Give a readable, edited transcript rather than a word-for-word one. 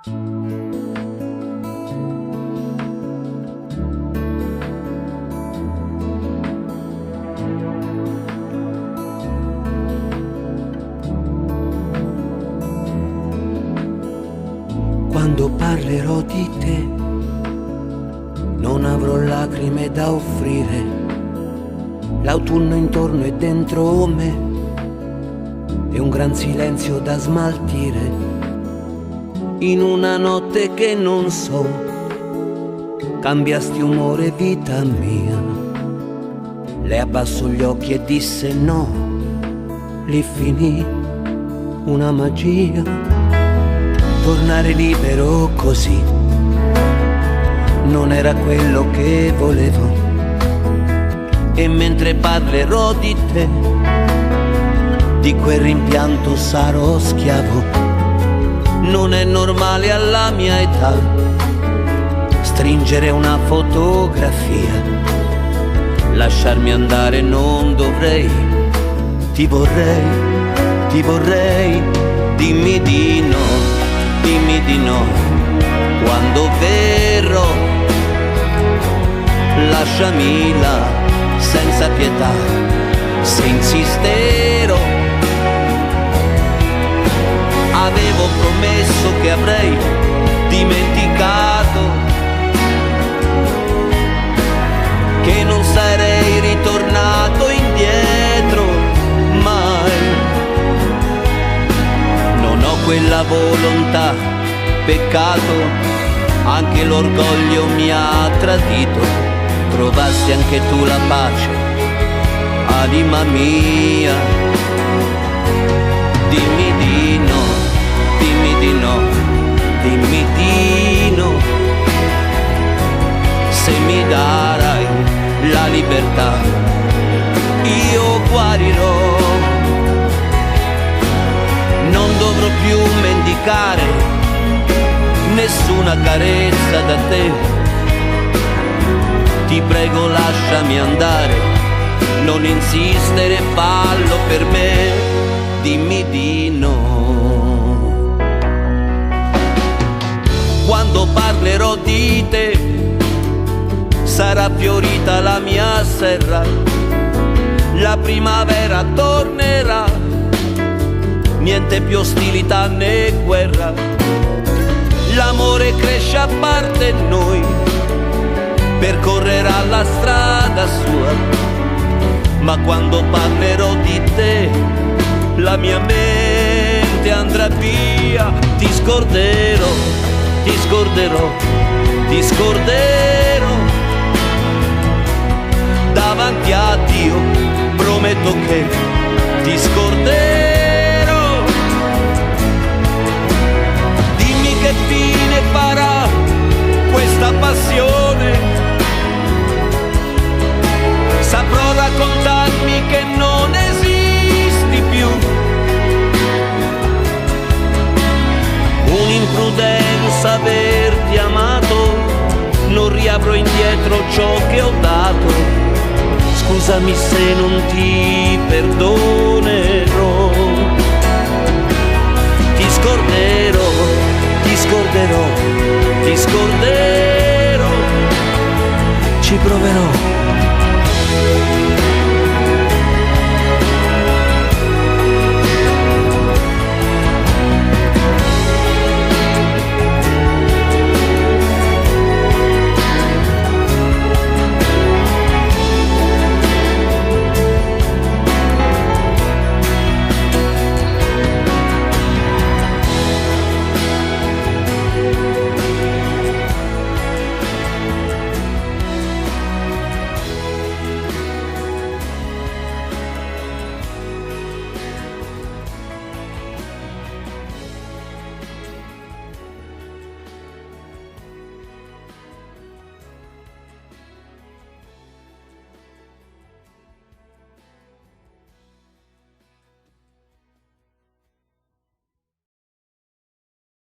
Quando parlerò di te, non avrò lacrime da offrire. L'autunno intorno e dentro me è un gran silenzio da smaltire. In una notte che non so, cambiasti umore vita mia. Le abbassò gli occhi e disse no, lì finì una magia. Tornare libero così non era quello che volevo. E mentre parlerò di te, di quel rimpianto sarò schiavo. Non è normale alla mia età stringere una fotografia. Lasciarmi andare non dovrei. Ti vorrei, dimmi di no. Dimmi di no, quando verrò, lasciami là, senza pietà, se insisterò. Avevo promesso che avrei dimenticato, che non sarei ritornato indietro, mai. Non ho quella volontà, peccato, anche l'orgoglio mi ha tradito. Trovassi anche tu la pace, anima mia. Dimmi di no, dimmi di no, dimmi di no. Se mi darai la libertà, io guarirò. Non dovrò più mendicare nessuna carezza da te. Ti prego lasciami andare, non insistere, fallo per me. Dimmi di no. Quando parlerò di te, sarà fiorita la mia serra. La primavera tornerà, niente più ostilità né guerra. L'amore cresce a parte noi, percorrerà la strada sua. Ma quando parlerò di te, la mia mente andrà via. Ti scorderò, ti scorderò, ti scorderò. Davanti a Dio prometto che ti scorderò. Che fine farà questa passione? Saprò raccontarmi che non esisti più. Un'imprudenza averti amato, non riavrò indietro ciò che ho dato. Scusami se non ti perdonerò. Ti scorderò, ti scorderò, ti scorderò, ci proverò.